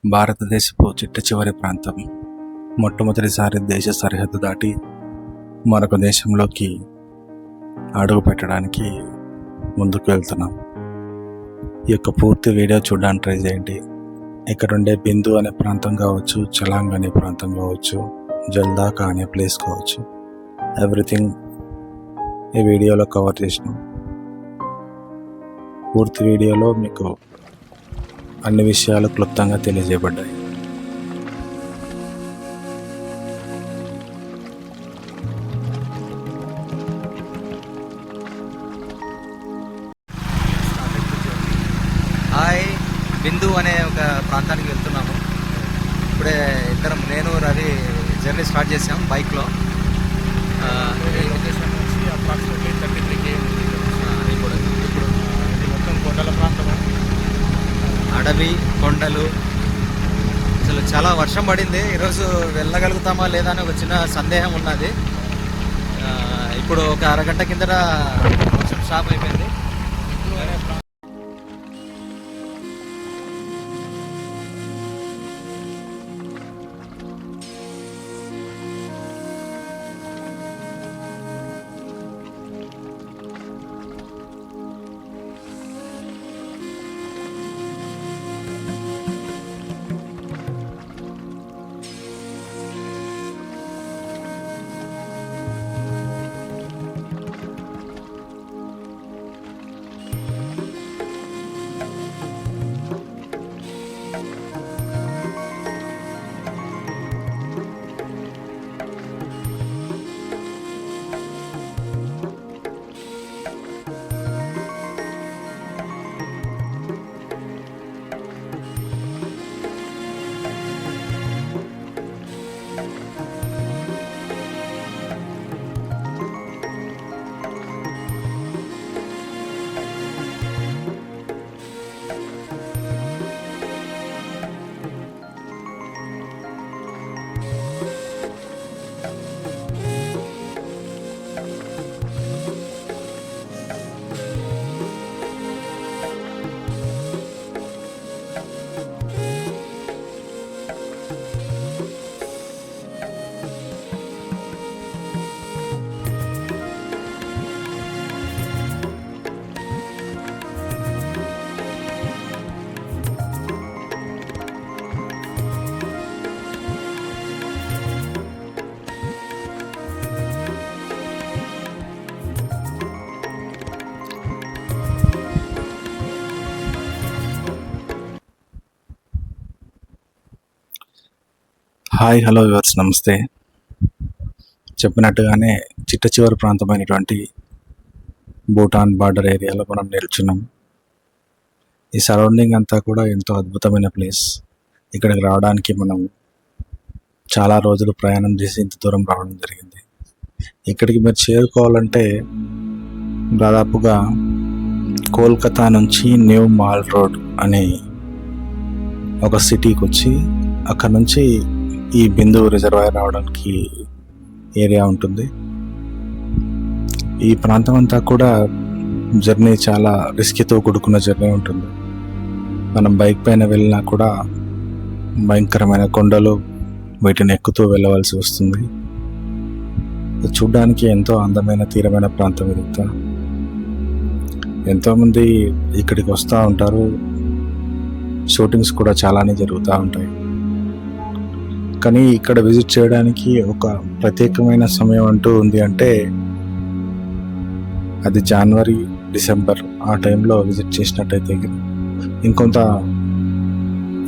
భారతదేశపు చిట్టచివరి ప్రాంతం. మొట్టమొదటిసారి దేశ సరిహద్దు దాటి మరొక దేశంలోకి అడుగు పెట్టడానికి ముందుకు వెళ్తున్నాం. ఈ యొక్క పూర్తి వీడియో చూడడానికి ట్రై చేయండి. ఇక్కడుండే బిందు అనే ప్రాంతం కావచ్చు, చలాంగ్ అనే ప్రాంతం కావచ్చు, జల్దాకా అనే ప్లేస్ కావచ్చు, ఎవ్రీథింగ్ ఈ వీడియోలో కవర్ చేసినాం. పూర్తి వీడియోలో మీకు అన్ని విషయాలు క్లుప్తంగా తెలియజేయబడ్డాయి. హాయ్, బిందు అనే ఒక ప్రాంతానికి వెళ్తున్నాము. ఇప్పుడే ఇద్దరం, నేను రవి జర్నీ స్టార్ట్ చేసాం బైక్లో. లొకేషన్ నుంచి అప్రాక్సిమేట్లీ 33 km. ఇప్పుడు ఇది మొత్తం కొండల ప్రాంతము, అడవి, కొండలు. అసలు చాలా వర్షం పడింది. ఈరోజు వెళ్ళగలుగుతామా లేదా అని ఒక చిన్న సందేహం ఉన్నది. ఇప్పుడు ఒక అరగంట కిందట వర్షం స్టాప్ అయిపోయింది. హాయ్, హలో వ్యూవర్స్, నమస్తే. చెప్పినట్టుగానే చిట్టచివరి ప్రాంతమైనటువంటి భూటాన్ బార్డర్ ఏరియాలో మనం నిల్చున్నాం. ఈ సరౌండింగ్ అంతా కూడా ఎంతో అద్భుతమైన ప్లేస్. ఇక్కడికి రావడానికి మనం చాలా రోజులు ప్రయాణం చేసి ఇంత దూరం రావడం జరిగింది. ఇక్కడికి మీరు చేరుకోవాలంటే దాదాపుగా కోల్కతా నుంచి న్యూ మాల్ రోడ్ అనే ఒక సిటీకి వచ్చి అక్కడ నుంచి ఈ బిందు రిజర్వాయర్ రావడానికి ఏరియా ఉంటుంది. ఈ ప్రాంతం అంతా కూడా జర్నీ చాలా రిస్కీతో కూడుకున్న జర్నీ ఉంటుంది. మనం బైక్ పైన వెళ్ళినా కూడా భయంకరమైన కొండలు, వీటిని ఎక్కుతూ వెళ్ళవలసి వస్తుంది. చూడ్డానికి ఎంతో అందమైన తీరమైన ప్రాంతం ఇదంతా. ఎంతోమంది ఇక్కడికి వస్తూ ఉంటారు. షూటింగ్స్ కూడా చాలానే జరుగుతూ ఉంటాయి. కానీ ఇక్కడ విజిట్ చేయడానికి ఒక ప్రత్యేకమైన సమయం అంటూ ఉంది అంటే అది జనవరి, డిసెంబర్ ఆ టైంలో విజిట్ చేసినట్టయితే ఇంకొంత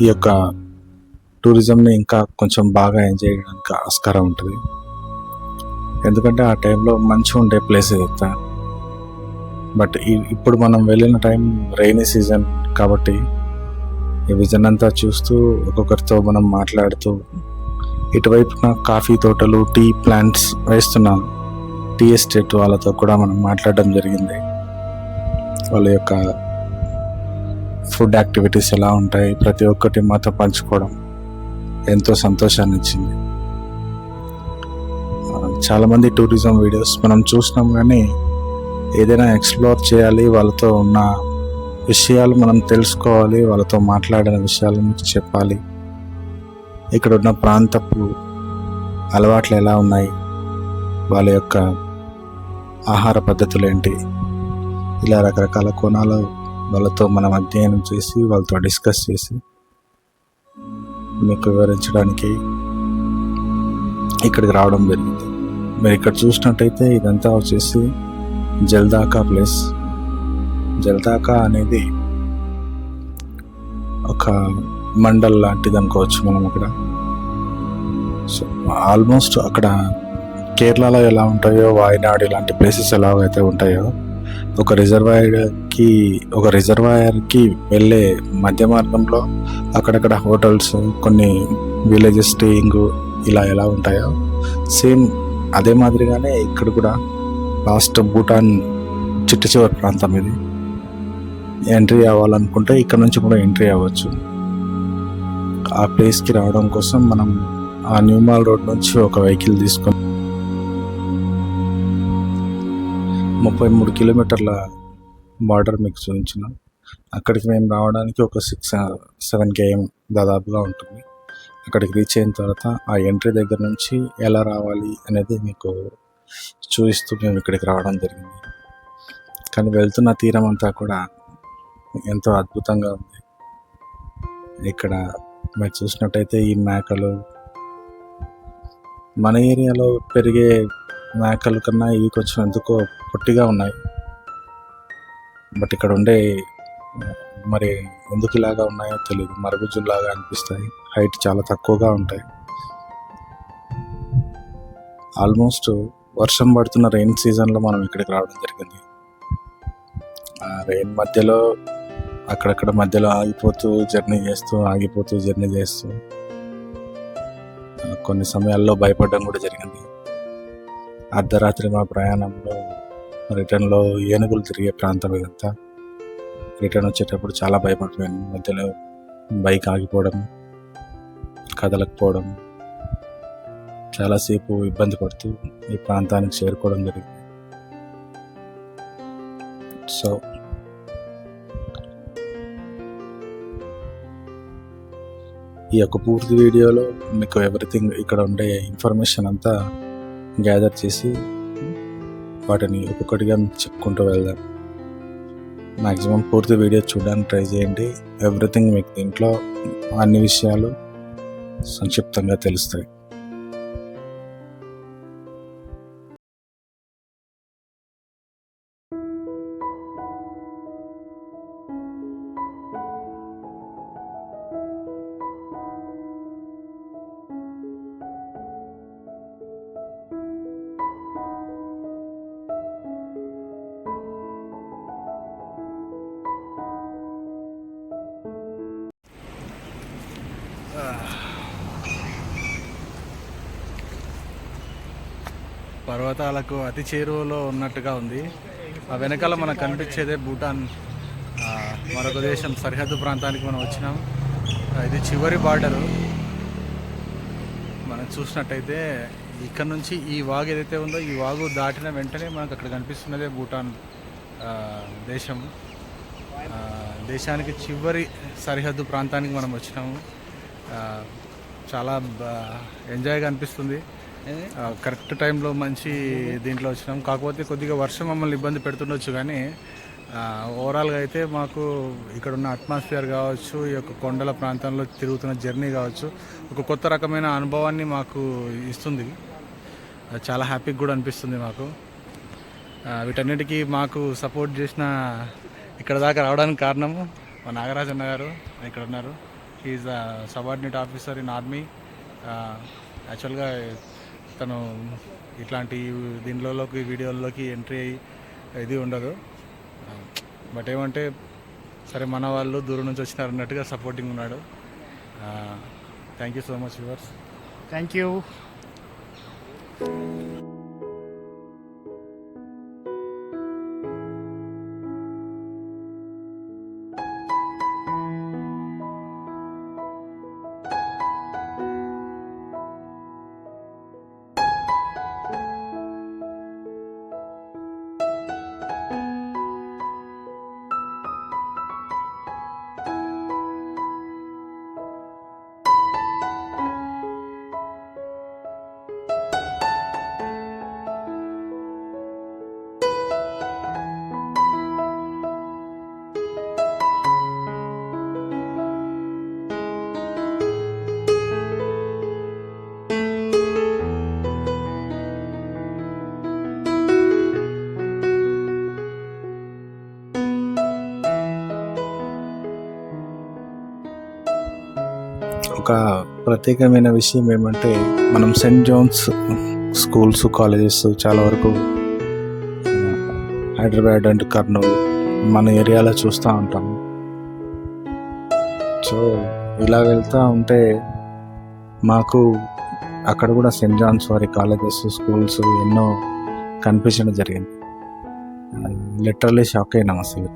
ఈ యొక్క టూరిజంని ఇంకా కొంచెం బాగా ఎంజాయ్ చేయడానికి ఆస్కారం ఉంటుంది. ఎందుకంటే ఆ టైంలో మంచిగా ఉండే ప్లేస్ ఇదంతా. బట్ ఇప్పుడు మనం వెళ్ళిన టైం రైనీ సీజన్ కాబట్టి ఈ విజన్ అంతా చూస్తూ ఒక్కొక్కరితో మనం మాట్లాడుతూ, ఇటువైపున కాఫీ తోటలు, టీ ప్లాంట్స్ వేస్తున్నాను, టీ ఎస్టేట్ వాళ్ళతో కూడా మనం మాట్లాడడం జరిగింది. వాళ్ళ యొక్క ఫుడ్ యాక్టివిటీస్ ఎలా ఉంటాయి, ప్రతి ఒక్కటి మాతో పంచుకోవడం ఎంతో సంతోషాన్ని ఇచ్చింది. చాలామంది టూరిజం వీడియోస్ మనం చూసినాం, కానీ ఏదైనా ఎక్స్ప్లోర్ చేయాలి, వాళ్ళతో ఉన్న విషయాలు మనం తెలుసుకోవాలి, వాళ్ళతో మాట్లాడిన విషయాలు మీకు చెప్పాలి ఇక్కడ ఉన్న ప్రాంతపు అలవాట్లు ఎలా ఉన్నాయి, వాళ్ళ యొక్క ఆహార పద్ధతులు ఏంటి, ఇలా రకరకాల కోణాలు వాళ్ళతో మనం అధ్యయనం చేసి వాళ్ళతో డిస్కస్ చేసి మీకు వివరించడానికి ఇక్కడికి రావడం జరిగింది. మీరు ఇక్కడ చూసినట్టయితే ఇదంతా వచ్చేసి జల్దాకా ప్లేస్. జల్దాకా అనేది ఒక మండల్ లాంటిది అనుకోవచ్చు మనం అక్కడ. సో ఆల్మోస్ట్ అక్కడ కేరళలో ఎలా ఉంటాయో, వాయనాడ్ ఇలాంటి ప్లేసెస్ ఎలాగైతే ఉంటాయో, ఒక రిజర్వాయర్కి వెళ్ళే మధ్య మార్గంలో అక్కడక్కడ హోటల్స్, కొన్ని విలేజెస్ స్టేయింగ్ ఇలా ఎలా ఉంటాయో సేమ్ అదే మాదిరిగానే ఇక్కడ కూడా లాస్ట్ భూటాన్ చిట్ట చివరి ప్రాంతం ఇది. ఎంట్రీ అవ్వాలనుకుంటే ఇక్కడ నుంచి కూడా ఎంట్రీ అవ్వచ్చు. ఆ ప్లేస్కి రావడం కోసం మనం ఆ న్యూమాల్ రోడ్ నుంచి ఒక వెహికల్ తీసుకొని 33 కిలోమీటర్ల బార్డర్ మీకు చూపించిన అక్కడికి మేము రావడానికి ఒక 6-7 km దాదాపుగా ఉంటుంది. అక్కడికి రీచ్ అయిన తర్వాత ఆ ఎంట్రీ దగ్గర నుంచి ఎలా రావాలి అనేది మీకు చూపిస్తూ మేము ఇక్కడికి రావడం జరిగింది. కానీ వెళ్తున్న తీరం అంతా కూడా ఎంతో అద్భుతంగా ఉంది. ఇక్కడ మీరు చూసినట్టయితే ఈ మేకలు మన ఏరియాలో పెరిగే మేకల కన్నా ఇవి కొంచెం ఎందుకో పొట్టిగా ఉన్నాయి. బట్ ఇక్కడ ఉండే మరి ఎందుకు ఇలాగా ఉన్నాయో తెలియదు, మరుగుజ్జులాగా అనిపిస్తాయి. హైట్ చాలా తక్కువగా ఉంటాయి. ఆల్మోస్ట్ వర్షం పడుతున్న రెయిన్ సీజన్లో మనం ఇక్కడికి రావడం జరిగింది. ఆ రెయిన్ మధ్యలో అక్కడక్కడ మధ్యలో ఆగిపోతూ జర్నీ చేస్తూ కొన్ని సమయాల్లో భయపడడం కూడా జరిగింది. అర్ధరాత్రి మా ప్రయాణంలో రిటర్న్లో ఏనుగులు తిరిగే ప్రాంతం ఇదంతా. రిటర్న్ వచ్చేటప్పుడు చాలా భయపడిపోయాను. మధ్యలో బైక్ ఆగిపోవడం, కదలకపోవడం, చాలాసేపు ఇబ్బంది పడుతూ ఈ ప్రాంతానికి చేరుకోవడం జరిగింది. సో ఈ యొక్క పూర్తి వీడియోలో మీకు ఎవ్రీథింగ్ ఇక్కడ ఉండే ఇన్ఫర్మేషన్ అంతా గ్యాదర్ చేసి వాటిని ఒక్కొక్కటిగా మీకు చెప్పుకుంటూ వెళ్దాం. మ్యాక్సిమం పూర్తి వీడియో చూడడానికి ట్రై చేయండి. ఎవ్రీథింగ్ మీకు దీంట్లో అన్ని విషయాలు సంక్షిప్తంగా తెలుస్తాయి. పర్వతాలకు అతి చేరువలో ఉన్నట్టుగా ఉంది. ఆ వెనకాల మనకు కనిపించేదే భూటాన్ మరొక దేశం సరిహద్దు ప్రాంతానికి మనం వచ్చినాం. ఇది చివరి బార్డరు. మనం చూసినట్టయితే ఇక్కడ నుంచి ఈ వాగు ఏదైతే ఉందో, ఈ వాగు దాటిన వెంటనే మనకు అక్కడ కనిపిస్తున్నదే భూటాన్ దేశం. దేశానికి చివరి సరిహద్దు ప్రాంతానికి మనం వచ్చినాము. చాలా ఎంజాయ్గా అనిపిస్తుంది. కరెక్ట్ టైంలో మంచి దీంట్లో వచ్చినాం. కాకపోతే కొద్దిగా వర్షం మమ్మల్ని ఇబ్బంది పెడుతుండొచ్చు, కానీ ఓవరాల్గా అయితే మాకు ఇక్కడ ఉన్న అట్మాస్ఫియర్ కావచ్చు, ఈ యొక్క కొండల ప్రాంతంలో తిరుగుతున్న జర్నీ కావచ్చు, ఒక కొత్త రకమైన అనుభవాన్ని మాకు ఇస్తుంది. చాలా హ్యాపీగా కూడా అనిపిస్తుంది మాకు. వీటన్నిటికీ మాకు సపోర్ట్ చేసిన, ఇక్కడ దాకా రావడానికి కారణము మా నాగరాజ్ అన్న గారు ఇక్కడ ఉన్నారు. Is subordinate officer in army. యాక్చువల్గా తను ఇట్లాంటి దీనిలోకి వీడియోల్లోకి ఎంట్రీ అయ్యి ఇది ఉండదు. బట్ ఏమంటే సరే మన వాళ్ళు దూరం నుంచి వచ్చినారు అన్నట్టుగా సపోర్టింగ్ ఉన్నాడు. Thank you so much viewers. Thank you. ఒక ప్రత్యేకమైన విషయం ఏమంటే మనం సెయింట్ జాన్స్ స్కూల్స్ కాలేజెస్ చాలా వరకు హైదరాబాద్ అండ్ కర్నూలు మన ఏరియాలో చూస్తూ ఉంటాము. సో ఇలా వెళ్తూ ఉంటే మాకు అక్కడ కూడా సెయింట్ జాన్స్ వారి కాలేజెస్ స్కూల్స్ ఎన్నో కనిపించడం జరిగింది. లిటరల్లీ షాక్ అయినాం అసలు.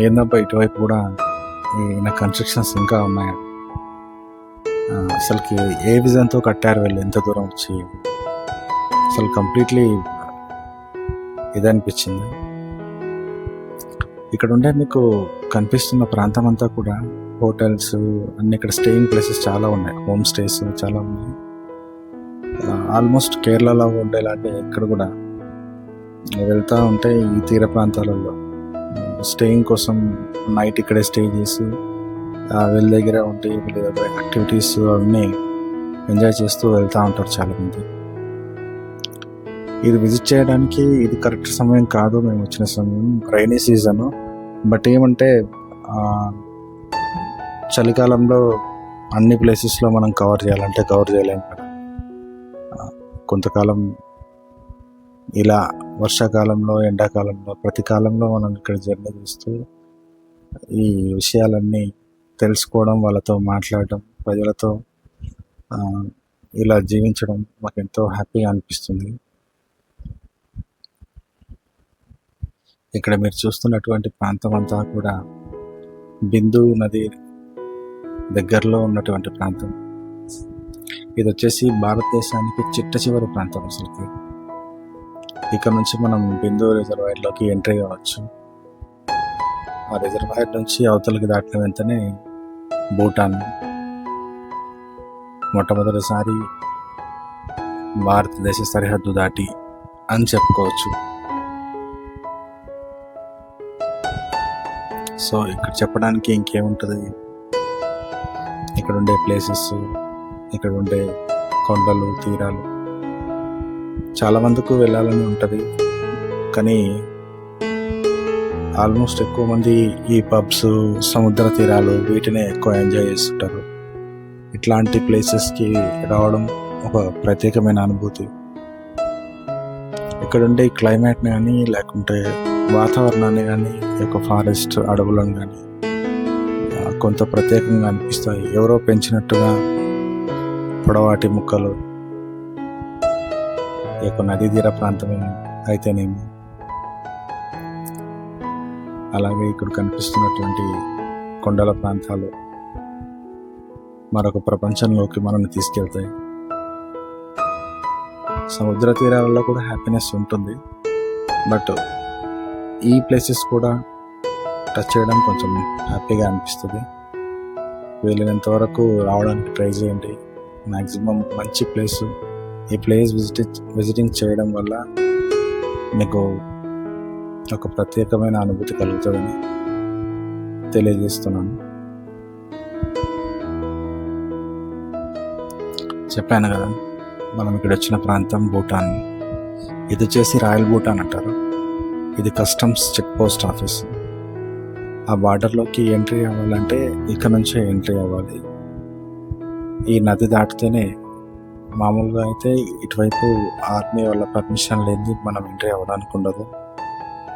ఏందబ్బా ఇటువైపు కూడా ఈయన కన్స్ట్రక్షన్స్ ఇంకా ఉన్నాయి. అసలుకి ఏ విజన్తో కట్టారు వీళ్ళు ఎంత దూరం వచ్చి, అసలు కంప్లీట్లీ ఇదనిపించింది. ఇక్కడ ఉండే మీకు కనిపిస్తున్న ప్రాంతం అంతా కూడా హోటల్స్ అన్ని, ఇక్కడ స్టేయింగ్ ప్లేసెస్ చాలా ఉన్నాయి, హోమ్ స్టేస్ చాలా ఉన్నాయి. ఆల్మోస్ట్ కేరళలో ఉండేలాంటి ఇక్కడ కూడా వెళ్తూ ఉంటే ఈ తీర ప్రాంతాలలో స్టేయింగ్ కోసం నైట్ ఇక్కడే స్టే చేసి వీళ్ళ దగ్గర ఉంటే వీళ్ళ దగ్గర యాక్టివిటీస్ అవన్నీ ఎంజాయ్ చేస్తూ వెళ్తూ ఉంటారు చాలామంది. ఇది విజిట్ చేయడానికి ఇది కరెక్ట్ సమయం కాదు, మేము వచ్చిన సమయం రైనీ సీజను. బట్ ఏమంటే చలికాలంలో అన్ని ప్లేసెస్లో మనం కవర్ చేయాలంటే కవర్ చేయలేము కదా. కొంతకాలం ఇలా వర్షాకాలంలో ఎండాకాలంలో ప్రతి కాలంలో మనం ఇక్కడ జర్నీ చేస్తూ ఈ విషయాలన్నీ తెలుసుకోవడం, వాళ్ళతో మాట్లాడడం, ప్రజలతో ఇలా జీవించడం మాకు ఎంతో హ్యాపీగా అనిపిస్తుంది. ఇక్కడ మీరు చూస్తున్నటువంటి ప్రాంతం అంతా కూడా బిందు నది దగ్గరలో ఉన్నటువంటి ప్రాంతం. ఇది వచ్చేసి భారతదేశానికి చిట్ట చివరి ప్రాంతం అసలుకి. ఇక్కడ నుంచి మనం బిందు రిజర్వాయర్లోకి ఎంట్రీ కావచ్చు. ఆ రిజర్వాయర్ నుంచి అవతలకి దాటిన వెంటనే భూటాన్. మొట్టమొదటిసారి భారతదేశ సరిహద్దు దాటి అని చెప్పుకోవచ్చు. సో ఇక్కడ చెప్పడానికి ఇంకేముంటుంది, ఇక్కడ ఉండే ప్లేసెస్, ఇక్కడ ఉండే కొండలు, తీరాలు చాలా మందికి వెళ్ళాలని ఉంటుంది. కానీ ఆల్మోస్ట్ ఎక్కువ మంది ఈ పబ్స్, సముద్ర తీరాలు వీటినే ఎక్కువ ఎంజాయ్ చేస్తుంటారు. ఇట్లాంటి ప్లేసెస్కి రావడం ఒక ప్రత్యేకమైన అనుభూతి. ఇక్కడ ఉండే క్లైమేట్ని కానీ లేకుంటే వాతావరణాన్ని కానీ, ఈ యొక్క ఫారెస్ట్ అడవులను కానీ కొంత ప్రత్యేకంగా అనిపిస్తాయి. ఎవరో పెంచినట్టుగా పొడవాటి ముక్కలు, ఈ యొక్క నదీ తీర ప్రాంతం అయితేనేమి, అలాగే ఇక్కడ కనిపిస్తున్నటువంటి కొండల ప్రాంతాలు మరొక ప్రపంచంలోకి మనల్ని తీసుకెళ్తాయి. సముద్ర తీరాలలో కూడా హ్యాపీనెస్ ఉంటుంది, బట్ ఈ ప్లేసెస్ కూడా టచ్ చేయడం కొంచెం హ్యాపీగా అనిపిస్తుంది. వీలైనంత వరకు రావడానికి ట్రై చేయండి. మ్యాక్సిమం మంచి ప్లేసు. ఈ ప్లేస్ విజిటింగ్ చేయడం వల్ల మీకు ఒక ప్రత్యేకమైన అనుభూతి కలుగుతుందని తెలియజేస్తున్నాను. చెప్పాను కదా, మనం ఇక్కడ వచ్చిన ప్రాంతం భూటాన్. ఇది వచ్చేసి రాయల్ భూటాన్ అంటారు. ఇది కస్టమ్స్ చెక్ పోస్ట్ ఆఫీస్. ఆ బార్డర్లోకి ఎంట్రీ అవ్వాలంటే ఇక్కడ నుంచే ఎంట్రీ అవ్వాలి. ఈ నది దాటితేనే, మామూలుగా అయితే ఇటువైపు ఆర్మీ వాళ్ళ పర్మిషన్ లేని మనం ఎంట్రీ అవ్వడానికి ఉండదు.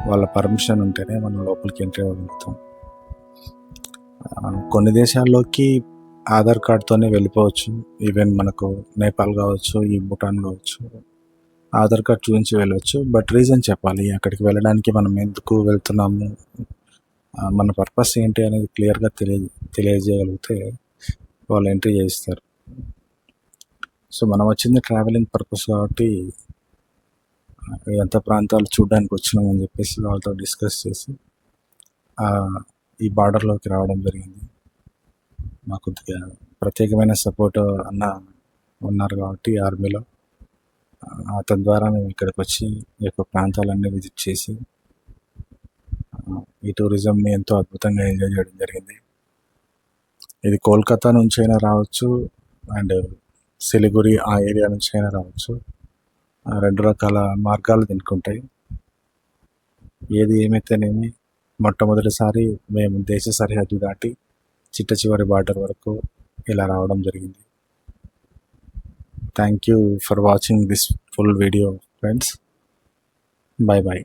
వాళ్ళ పర్మిషన్ ఉంటేనే మనం లోపలికి ఎంట్రీ అవ్వగలుగుతాం. కొన్ని దేశాల్లోకి ఆధార్ కార్డ్తోనే వెళ్ళిపోవచ్చు. ఈవెన్ మనకు నేపాల్ కావచ్చు, ఈ భూటాన్ కావచ్చు, ఆధార్ కార్డ్ చూపించి వెళ్ళవచ్చు. బట్ రీజన్ చెప్పాలి, అక్కడికి వెళ్ళడానికి మనం ఎందుకు వెళ్తున్నాము, మన పర్పస్ ఏంటి అనేది క్లియర్గా తెలియజేయగలిగితే వాళ్ళు ఎంట్రీ చేయిస్తారు. సో మనం వచ్చింది ట్రావెలింగ్ పర్పస్ కాబట్టి ఎంత ప్రాంతాలు చూడడానికి వచ్చినామని చెప్పేసి వాళ్ళతో డిస్కస్ చేసి ఈ బార్డర్లోకి రావడం జరిగింది. మాకు కొద్దిగా ప్రత్యేకమైన సపోర్ట్ అన్న ఉన్నారు కాబట్టి ఆర్మీలో, అతని ద్వారా మేము ఇక్కడికి వచ్చి ఈ యొక్క ప్రాంతాలన్నీ విజిట్ చేసి ఈ టూరిజంని ఎంతో అద్భుతంగా ఎంజాయ్ చేయడం జరిగింది. ఇది కోల్కతా నుంచి అయినా రావచ్చు అండ్ సిలిగురి ఆ ఏరియా నుంచి అయినా రావచ్చు. రెండు రకాల మార్గాలు దీనికి ఉంటాయి. ఏది ఏమైతేనేమి మొట్టమొదటిసారి మేము దేశ సరిహద్దు దాటి చిట్ట చివరి బార్డర్ వరకు ఇలా రావడం జరిగింది. Thank you for watching this full video friends. Bye bye.